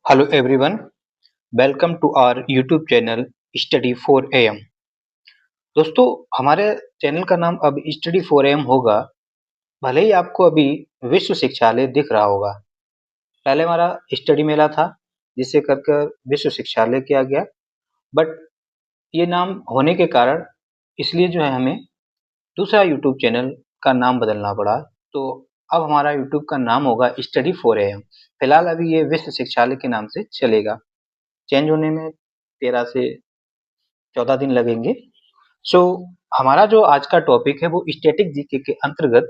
Hello everyone, welcome to our YouTube channel Study 4 AM। दोस्तों, हमारे channel का नाम अब स्टडी 4 AM होगा। भले ही आपको अभी विश्व शिक्षालय दिख रहा होगा। पहले हमारा स्टडी मेला था जिसे कर विश्व शिक्षालय किया गया, बट ये नाम होने के कारण इसलिए जो है हमें दूसरा यूट्यूब चैनल का नाम बदलना पड़ा। तो अब हमारा यूट्यूब का नाम होगा स्टडी 4 AM। फिलहाल अभी ये विश्व शिक्षालय के नाम से चलेगा। चेंज होने में 13 से 14 दिन लगेंगे। सो हमारा जो आज का टॉपिक है वो स्टैटिक जीके के अंतर्गत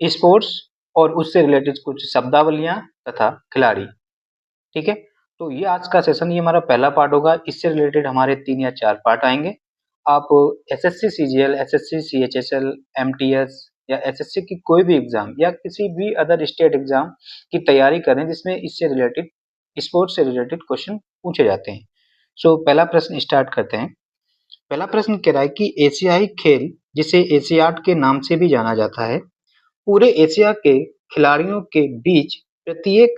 स्पोर्ट्स और उससे रिलेटेड कुछ शब्दावलियां तथा खिलाड़ी। ठीक है, तो ये आज का सेशन, ये हमारा पहला पार्ट होगा। इससे रिलेटेड हमारे 3 या 4 पार्ट आएंगे। आप SSC CGL, SSC CHSL, MTS या एसएससी की कोई भी एग्जाम या किसी भी अदर स्टेट एग्जाम की तैयारी करें जिसमें इससे रिलेटेड, स्पोर्ट्स से रिलेटेड क्वेश्चन पूछे जाते हैं। सो पहला प्रश्न स्टार्ट करते हैं। पहला प्रश्न कह रहा है कि एशियाई खेल, जिसे एशियाड के नाम से भी जाना जाता है, पूरे एशिया के खिलाड़ियों के बीच प्रत्येक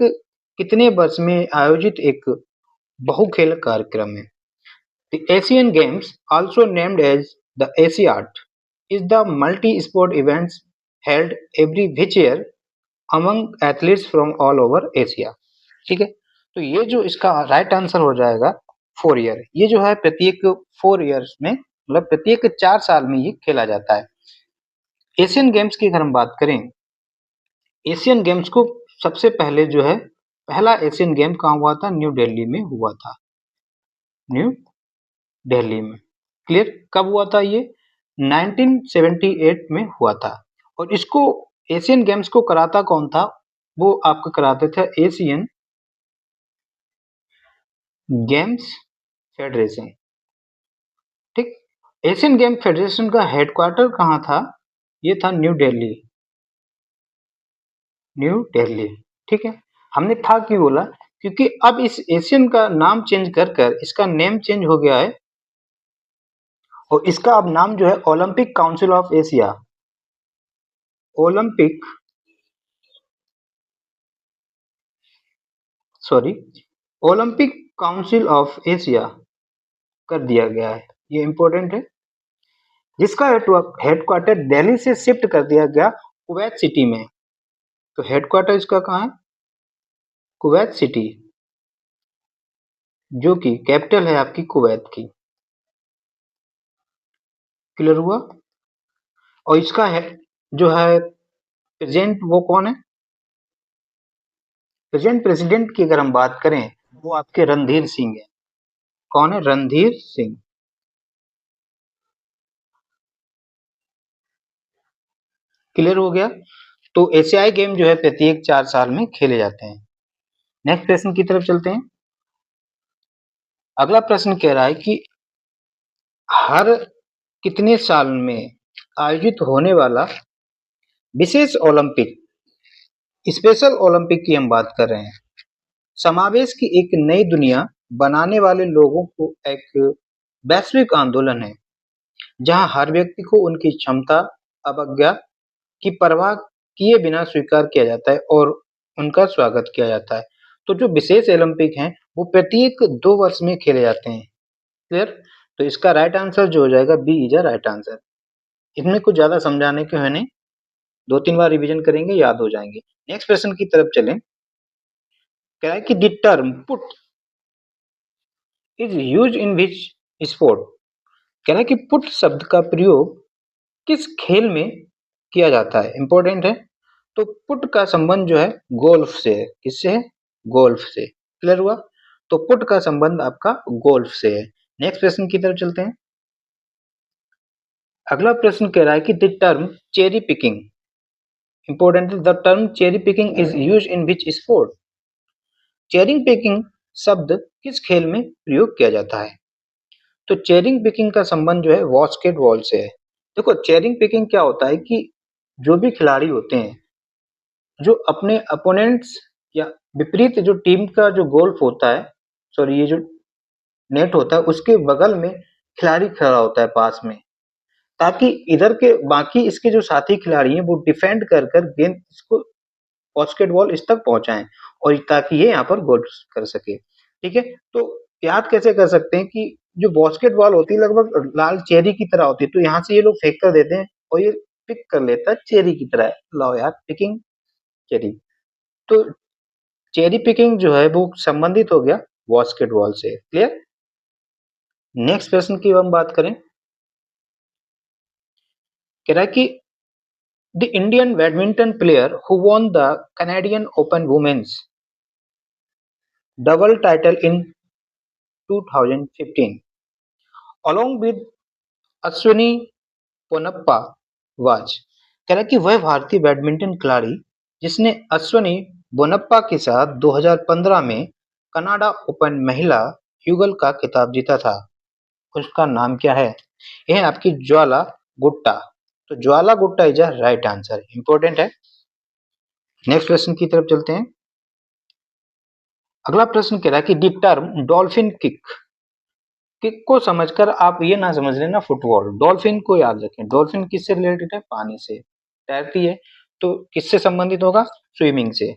कितने वर्ष में आयोजित एक बहुखेल कार्यक्रम है। The Asian Games, also named as the Asiad, is the multi-sport events held every which year among athletes from all over Asia। ठीक है, तो ये जो इसका राइट आंसर हो जाएगा 4 ईयर। ये जो है प्रत्येक 4 ईयर्स में, मतलब प्रत्येक 4 साल में ये खेला जाता है। एशियन गेम्स की अगर हम बात करें, एशियन गेम्स को सबसे पहले जो है, पहला एशियन गेम कहाँ हुआ था? न्यू दिल्ली में हुआ था। न्यू दिल्ली में। क्लियर? कब हुआ था ये? 1978 में हुआ था। और इसको, एशियन गेम्स को कराता कौन था? वो आपको कराते थे एशियन गेम्स फेडरेशन। ठीक, एशियन गेम फेडरेशन का हेडक्वार्टर कहाँ था? ये था न्यू दिल्ली। न्यू दिल्ली। ठीक है, हमने था क्यों बोला? क्योंकि अब इस एशियन का नाम चेंज कर इसका नेम चेंज हो गया है और इसका अब नाम जो है Olympic council of Asia, Olympic, sorry, Olympic council of Asia कर दिया गया है। ये इंपॉर्टेंट है। जिसका हेडक्वार्टर दिल्ली से शिफ्ट कर दिया गया कुवैत सिटी में। तो हेडक्वार्टर इसका कहाँ है? कुवैत सिटी, जो कि कैपिटल है आपकी कुवैत की। क्लियर हुआ? और इसका है जो है प्रेजेंट, वो कौन है? प्रेजेंट प्रेसिडेंट की अगर हम बात करें, वो आपके रणधीर सिंह है। कौन है? रणधीर सिंह। क्लियर हो गया? तो एशियाई गेम जो है प्रत्येक 4 साल में खेले जाते हैं। नेक्स्ट प्रश्न की तरफ चलते हैं। अगला प्रश्न कह रहा है कि हर कितने साल में आयोजित होने वाला विशेष ओलंपिक, स्पेशल ओलंपिक की हम बात कर रहे हैं, समावेश की एक नई दुनिया बनाने वाले लोगों को एक वैश्विक आंदोलन है जहां हर व्यक्ति को उनकी क्षमता, अवज्ञा की परवाह किए बिना स्वीकार किया जाता है और उनका स्वागत किया जाता है। तो जो विशेष ओलंपिक हैं वो प्रत्येक 2 वर्ष में खेले जाते हैं। क्लियर? तो इसका राइट आंसर जो हो जाएगा, B is a right answer. इसमें कुछ ज्यादा समझाने के है नहीं, 2-3 बार रिवीजन करेंगे, याद हो जाएंगे। नेक्स्ट प्रश्न की तरफ चलें। कह रहा है कि the term put is use in which sport. कह रहा है कि पुट शब्द का प्रयोग किस खेल में किया जाता है? इंपॉर्टेंट है। तो पुट का संबंध जो है गोल्फ से है। किससे है? गोल्फ से। क्लियर हुआ? तो पुट का संबंध आपका गोल्फ से है। नेक्स्ट प्रश्न की तरफ चलते हैं। अगला प्रश्न कह रहा है कि the term cherry picking, important, the term cherry picking is use in which sport. Cherry picking शब्द किस खेल में प्रयोग किया जाता है? तो चेरिंग पिकिंग का संबंध जो है बास्केटबॉल से है। देखो, चेरिंग पिकिंग क्या होता है कि जो भी खिलाड़ी होते हैं, जो अपने अपोनेंट्स या विपरीत जो टीम का जो गोल्फ होता है, सॉरी, ये जो नेट होता है उसके बगल में खिलाड़ी खड़ा होता है पास में, ताकि इधर के बाकी इसके जो साथी खिलाड़ी हैं वो डिफेंड कर गेंद इसको, बास्केटबॉल इस तक पहुंचाएं। और ताकि ये यहाँ पर गोल कर सके। ठीक है, तो याद कैसे कर सकते हैं कि जो बास्केटबॉल होती है लगभग लाल चेरी की तरह होती है, तो यहाँ से ये लोग फेंक कर देते हैं और ये पिक कर लेता है चेरी की तरह। लाओ यार, पिकिंग चेरी। तो चेरी पिकिंग जो है वो संबंधित हो गया बास्केटबॉल से। क्लियर? नेक्स्ट प्रश्न की हम बात करें, कह रहा है कि the Indian badminton player who won the Canadian open women's double title in 2015 along with Ashwini Ponnappa was. कह रहा है कि वह भारतीय बैडमिंटन खिलाड़ी जिसने अश्विनी पोनप्पा के साथ 2015 में कनाडा ओपन महिला युगल का खिताब जीता था, उसका नाम क्या है? यह है आपकी ज्वाला गुट्टा। तो Jwala Gutta is a right answer, important है। नेक्स्ट प्रश्न की तरफ चलते हैं। अगला प्रश्न कह रहा है कि the term dolphin kick, kick को समझकर आप ये ना समझ लेना फुटबॉल, डॉल्फिन को याद रखें। डॉल्फिन किससे रिलेटेड है? पानी से, तैरती है, तो किससे संबंधित होगा? स्विमिंग से।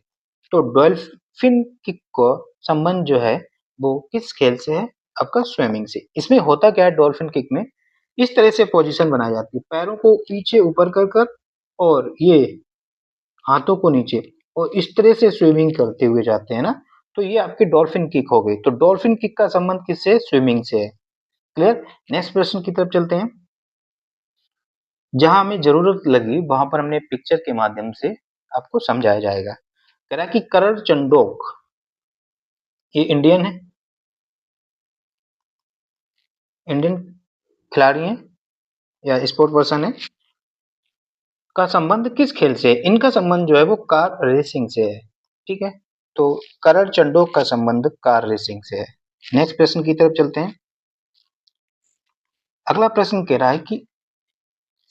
तो डॉल्फिन किक को संबंध जो है वो किस खेल से है? आपका स्विमिंग से। इसमें होता क्या है डॉल्फिन किक में, इस तरह से पोजीशन बनाई जाती है, पैरों को पीछे ऊपर कर कर और ये हाथों को नीचे, और इस तरह से स्विमिंग करते हुए जाते हैं ना, तो ये आपकी डॉल्फिन किक हो गई। तो डॉल्फिन किक का संबंध किससे? स्विमिंग से है। क्लियर? नेक्स्ट प्रश्न की तरफ चलते हैं। जहां हमें जरूरत लगी वहां पर हमने पिक्चर के माध्यम से आपको समझाया जाएगा। कह रहा है कि करण चंडोक, ये इंडियन है, इंडियन खिलाड़ी हैं या स्पोर्ट पर्सन है, का संबंध किस खेल से है? इनका संबंध जो है वो कार रेसिंग से है। ठीक है, तो करण चंडोक का संबंध कार रेसिंग से है। नेक्स्ट प्रश्न की तरफ चलते हैं। अगला प्रश्न कह रहा है कि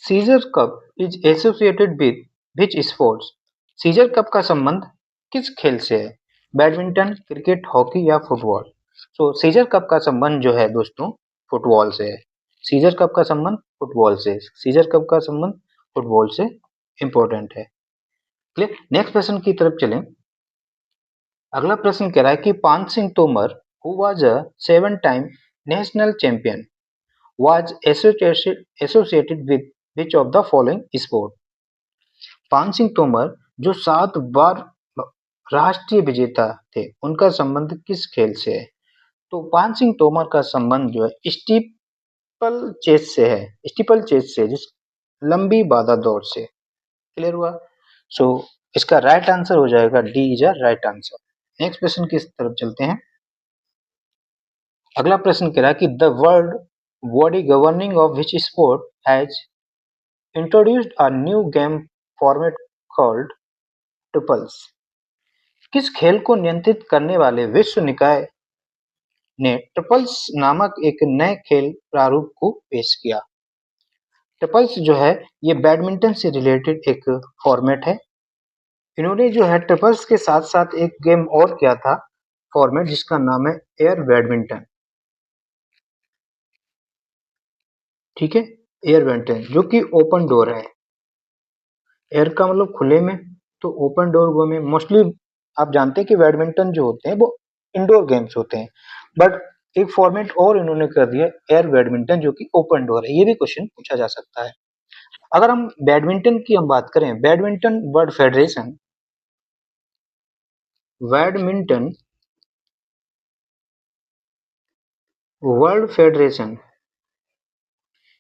Caesar cup is associated with which sports. Caesar cup का संबंध किस खेल से है? बैडमिंटन, क्रिकेट, हॉकी या फुटबॉल? तो सीजर कप का संबंध जो है दोस्तों फुटबॉल से है। सीजर कप का संबंध फुटबॉल से, सीजर कप का संबंध फुटबॉल से इंपॉर्टेंट है। क्लियर? नेक्स्ट प्रश्न की तरफ चलें। अगला प्रश्न कह रहा है कि पान Singh Tomar who was a 7 time national champion was associated with which of the following sport? पान सिंह तोमर जो 7 बार राष्ट्रीय विजेता थे, उनका संबंध किस खेल से है? तो पान सिंह तोमर का संबंध जो है स्टीपल चेस से है, स्टीपल चेस से, जिस लंबी बाधा दौड़ से। क्लियर हुआ? सो इसका राइट आंसर हो जाएगा D is a right answer. Next प्रश्न की तरफ चलते हैं। अगला प्रश्न कह रहा है कि the world body governing of which sport has introduced a new game format called triples. किस खेल को नियंत्रित करने वाले विश्व निकाय ने ट्रिपल्स नामक एक नए खेल प्रारूप को पेश किया? ट्रिपल्स जो है ये बैडमिंटन से रिलेटेड एक फॉर्मेट है। इन्होंने जो है ट्रिपल्स के साथ साथ एक गेम और किया था फॉर्मेट, जिसका नाम है एयर बैडमिंटन। ठीक है, एयर बैडमिंटन जो कि ओपन डोर है। एयर का मतलब खुले में, तो ओपन डोर में मोस्टली आप जानते हैं कि बैडमिंटन जो होते हैं वो इंडोर गेम्स होते हैं, बट एक फॉर्मेट और इन्होंने कर दिया एयर बैडमिंटन जो कि ओपन डोर है। ये भी क्वेश्चन पूछा जा सकता है। अगर हम बैडमिंटन की हम बात करें, बैडमिंटन वर्ल्ड फेडरेशन,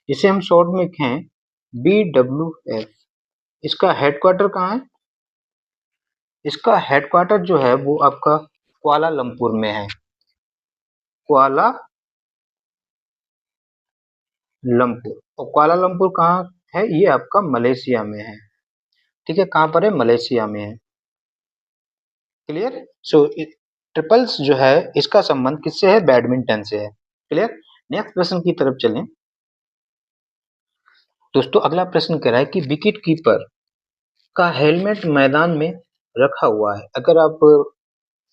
जिसे हम शॉर्ट में कहें BWF, इसका हेडक्वार्टर कहाँ है? इसका हेडक्वार्टर जो है वो आपका कुआलालंपुर में है। कुआलालंपुर, और कुआलालंपुर कहाँ है? ये आपका मलेशिया में है। ठीक है, कहाँ पर है? मलेशिया में है। क्लियर? सो ट्रिपल्स जो है इसका संबंध किससे है? बैडमिंटन से है। क्लियर? नेक्स्ट प्रश्न की तरफ चलें। दोस्तों अगला प्रश्न कह रहा है कि विकेट कीपर का हेलमेट मैदान में रखा हुआ है। अगर आप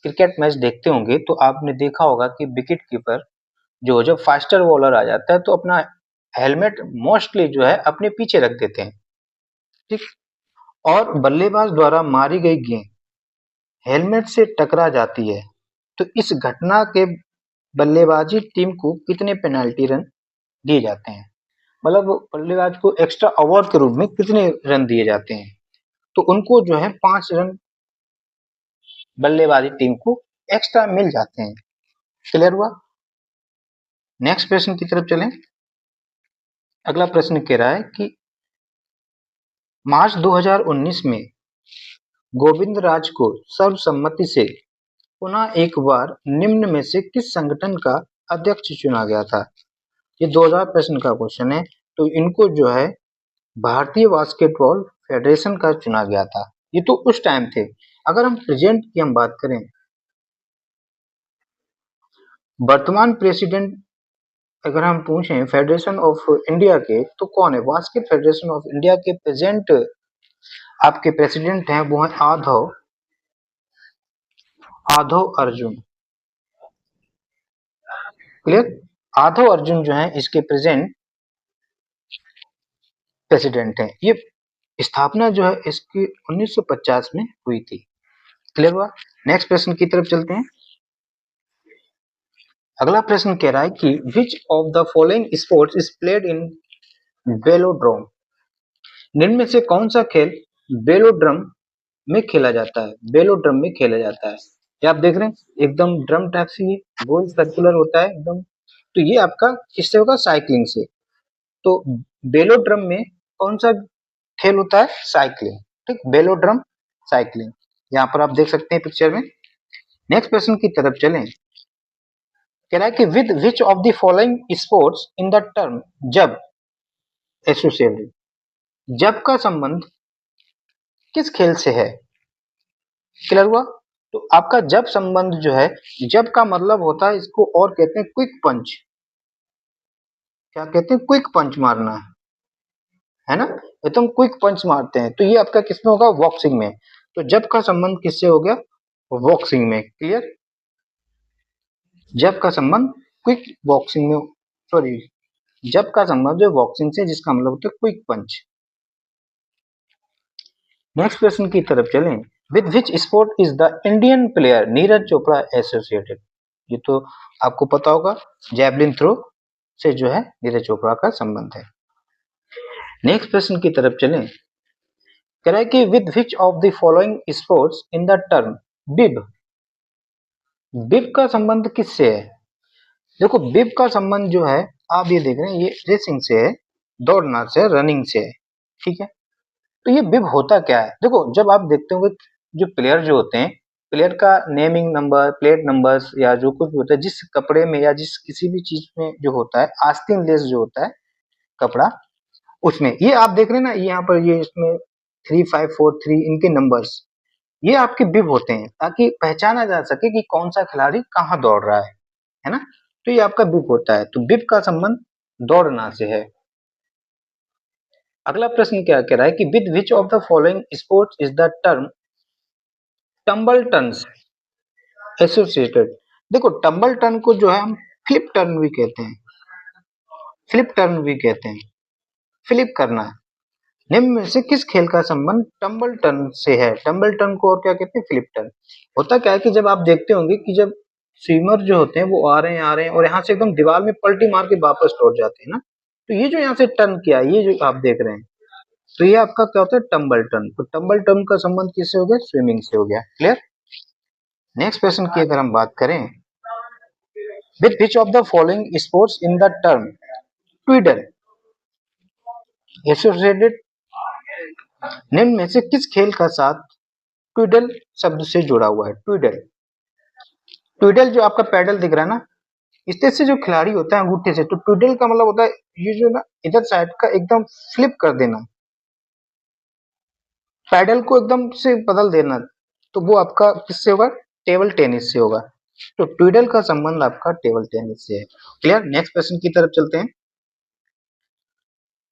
क्रिकेट मैच देखते होंगे तो आपने देखा होगा कि विकेट कीपर जो जब फास्टर बॉलर आ जाता है तो अपना हेलमेट मोस्टली जो है अपने पीछे रख देते हैं। ठीक, और बल्लेबाज द्वारा मारी गई गेंद हेलमेट से टकरा जाती है तो इस घटना के बल्लेबाजी टीम को कितने पेनाल्टी रन दिए जाते हैं? मतलब बल्लेबाज को एक्स्ट्रा अवार्ड के रूप में कितने रन दिए जाते हैं? तो उनको जो है 5 रन बल्लेबाजी टीम को एक्स्ट्रा मिल जाते हैं। क्लियर हुआ? नेक्स्ट प्रश्न की तरफ चलें। अगला प्रश्न कह रहा है कि मार्च 2019 में गोविंदराज को सर्वसम्मति से पुनः एक बार निम्न में से किस संगठन का अध्यक्ष चुना गया था? ये 2000 प्रश्न का क्वेश्चन है। तो इनको जो है भारतीय बास्केटबॉल फेडरेशन का चुना गया था। ये तो उस टाइम थे। अगर हम प्रेजेंट की हम बात करें, वर्तमान प्रेसिडेंट अगर हम पूछें फेडरेशन ऑफ इंडिया के, तो कौन है? बास्केट फेडरेशन ऑफ इंडिया के प्रेजेंट आपके प्रेसिडेंट हैं, वो हैं आधव आधव अर्जुन। क्लियर? आधव अर्जुन जो है इसके प्रेजेंट प्रेसिडेंट हैं। ये स्थापना जो है इसकी 1950 में हुई थी। क्लियर हुआ? नेक्स्ट प्रश्न की तरफ चलते हैं। अगला प्रश्न कह रहा है कि विच of the following sports is played in velodrome? निम्न में से कौन सा खेल वेलोड्रम में खेला जाता है? वेलोड्रम में खेला जाता है। ये आप देख रहे हैं एकदम ड्रम टाइप से ये गोल सर्कुलर होता है एकदम। तो ये आपका किससे होगा? साइकिलिंग से। तो वेलोड्रम में कौन सा खेल होता है? साइकिलिंग। ठीक, वेलोड्रम साइकिलिंग। यहाँ पर आप देख सकते हैं पिक्चर में। नेक्स्ट प्रश्न की तरफ चलें। कह रहा है कि with which of the following sports in the term जब एसोसिएटेड? जब का संबंध किस खेल से है? क्लियर हुआ? तो आपका जब संबंध जो है, जब का मतलब होता है इसको और कहते हैं क्विक पंच। क्या कहते हैं? क्विक पंच मारना, है ना? एकदम क्विक पंच मारते हैं। तो ये आपका किसमें होगा? बॉक्सिंग में। तो जब का संबंध किससे हो गया? बॉक्सिंग में। क्लियर? जब का संबंध क्विक बॉक्सिंग में, सॉरी, जब का संबंध जो बॉक्सिंग से, जिसका मतलब होता है क्विक पंच। नेक्स्ट प्रश्न की तरफ चलें। With which sport is the Indian player Neeraj Chopra associated? ये तो आपको पता होगा, जैवलिन थ्रो से जो है नीरज चोपड़ा का संबंध है। नेक्स्ट प्रश्न की तरफ चलें। कह रहा है कि with which of the following sports in the term bib? Bib का संबंध किससे है? देखो बिब का संबंध जो है, आप ये देख रहे हैं, ये रेसिंग से है, दौड़ना से, रनिंग से है। ठीक है? तो ये बिब होता क्या है? देखो जब आप देखते होंगे जो प्लेयर जो होते हैं, प्लेयर का नेमिंग नंबर, प्लेट नंबर्स या जो कुछ भी होता है, जिस कपड़े में या जिस किसी भी चीज में जो होता है, आस्तीन लेस जो होता है कपड़ा, उसमें ये आप देख रहे हैं ना, यहाँ पर ये इसमें 3543 इनके नंबर्स, ये आपके बिब होते हैं ताकि पहचाना जा सके कि कौन सा खिलाड़ी कहाँ दौड़ रहा है ना? तो ये आपका बिब होता है। तो बिब का संबंध दौड़ना से है। अगला प्रश्न क्या कह रहा है कि with which of the following sports is the term tumble turns associated? देखो टम्बल टर्न को जो है हम फ्लिप टर्न भी कहते हैं, फ्लिप टर्न भी कहते हैं, फ्लिप करना। निम्न में से किस खेल का संबंध टम्बल टर्न से है? टम्बल टर्न को और क्या कहते हैं? Flip turn. होता क्या है कि जब आप देखते होंगे कि जब स्विमर जो होते हैं वो आ रहे हैं और यहाँ से एकदम दीवार में पलटी मार के वापस लौट जाते हैं ना, तो ये जो यहाँ से टर्न किया, ये जो आप देख रहे हैं, तो ये आपका क्या होता है? Tumble turn. तो टम्बल टर्न का संबंध किससे हो गया? स्विमिंग से हो गया। क्लियर? नेक्स्ट क्वेश्चन की अगर हम बात करें, with which of the following sports in the term twiddle associated? निम्न में से किस खेल का साथ ट्विडल शब्द से जुड़ा हुआ है? ट्विडल, ट्विडल जो आपका पैडल दिख रहा है ना, इससे से जो खिलाड़ी होता है अंगूठे से, तो ट्विडल का मतलब होता है ये जो ना इधर साइड का एकदम फ्लिप कर देना, पैडल को एकदम से बदल देना। तो वो आपका किससे होगा? टेबल टेनिस से होगा। तो ट्विडल का संबंध आपका टेबल टेनिस से है। क्लियर? नेक्स्ट क्वेश्चन की तरफ चलते हैं।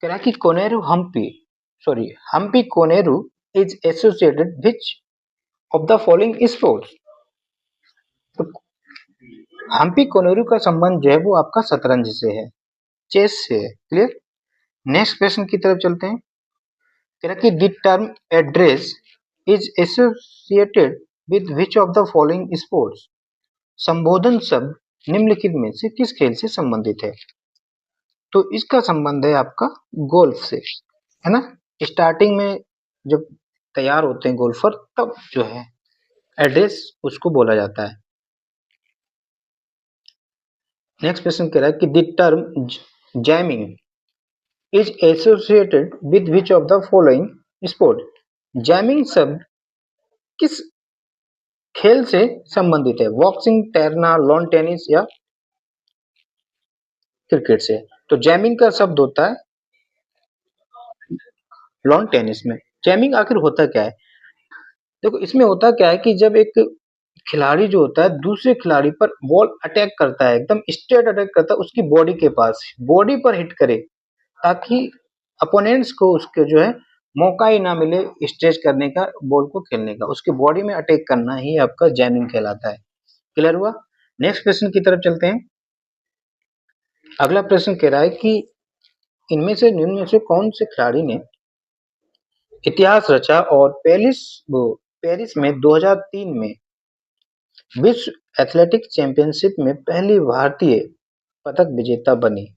कह रहा है कि Koneru Humpy, sorry, Humpy Koneru is associated which of the following sports? तो हम्पी कोनेरू का संबंध जो है वो आपका शतरंज से है, चेस से है। क्लियर? नेक्स्ट क्वेश्चन की तरफ चलते हैं। कह रहा है कि the term address is associated with which of the following sports. संबोधन शब्द निम्नलिखित में से किस खेल से संबंधित है? तो इसका संबंध है आपका गोल्फ से, है ना। स्टार्टिंग में जब तैयार होते हैं गोल्फर तब जो है एड्रेस उसको बोला जाता है। नेक्स्ट क्वेश्चन कह रहा है कि the term jamming is associated with which of the following sport. Jamming शब्द किस खेल से संबंधित है? बॉक्सिंग, तैरना, लॉन टेनिस या क्रिकेट से। तो जैमिंग का शब्द होता है लॉन टेनिस में। जैमिंग आखिर होता क्या है? देखो इसमें होता क्या है कि जब एक खिलाड़ी जो होता है दूसरे खिलाड़ी पर बॉल अटैक करता है, एकदम स्ट्रेट अटैक करता है उसकी बॉडी के पास, बॉडी पर हिट करे ताकि अपोनेंट्स को उसके जो है मौका ही ना मिले स्ट्रेच करने का, बॉल को खेलने का, उसकी बॉडी में अटैक करना ही आपका जैमिंग कहलाता है। क्लियर हुआ? नेक्स्ट क्वेश्चन की तरफ चलते हैं। अगला प्रश्न कह रहा है कि इनमें से निम्न में से कौन से खिलाड़ी ने इतिहास रचा और पेरिस में 2003 में विश्व एथलेटिक्स चैंपियनशिप में पहली भारतीय पदक विजेता बनी,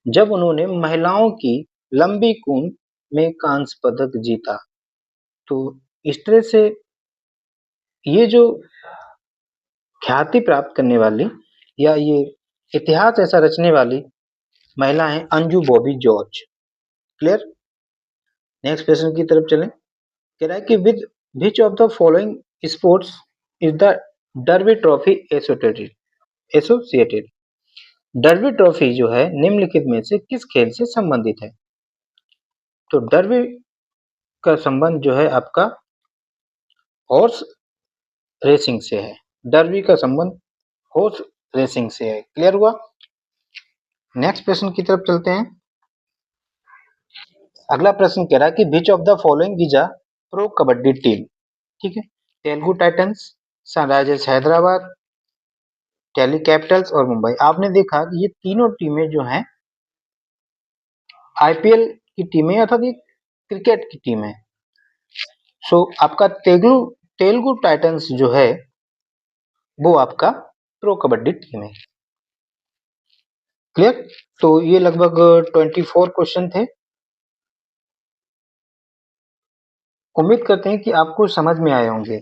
जब उन्होंने महिलाओं की लंबी कूद में कांस्य पदक जीता। तो इस तरह से ये जो ख्याति प्राप्त करने वाली या ये इतिहास ऐसा रचने वाली महिला है Anju Bobby George. Clear? Next question की तरफ चलें। कह रहा है कि with which of the following sports is the derby trophy associated. Derby trophy जो है निम्नलिखित में से किस खेल से संबंधित है? तो डर्बी का संबंध जो है आपका हॉर्स रेसिंग से है। डर्बी का संबंध हॉर्स रेसिंग से है। क्लियर हुआ? नेक्स्ट प्रश्न की तरफ चलते हैं। अगला प्रश्न कह रहा है कि विच of the following is a pro kabaddi team. ठीक है, Telugu Titans, Sunrisers Hyderabad, Delhi Capitals और मुंबई। आपने देखा कि ये तीनों टीमें जो हैं आईपीएल की टीमें अर्थात ये क्रिकेट की टीम है। सो आपका तेलुगु टाइटंस जो है वो आपका प्रो कबड्डी टीम है। क्लियर? तो ये लगभग 24 क्वेश्चन थे। उम्मीद करते हैं कि आपको समझ में आए होंगे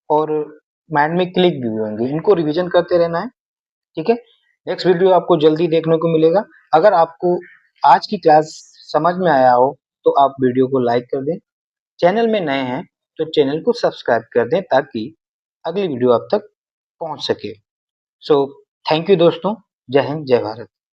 और माइंड में क्लिक भी हुए होंगे। इनको रिवीजन करते रहना है। ठीक है, नेक्स्ट वीडियो आपको जल्दी देखने को मिलेगा। अगर आपको आज की क्लास समझ में आया हो तो आप वीडियो को लाइक कर दें, चैनल में नए हैं तो चैनल को सब्सक्राइब कर दें ताकि अगली वीडियो आप तक पहुंच सके। सो थैंक यू दोस्तों। जय हिंद, जय भारत।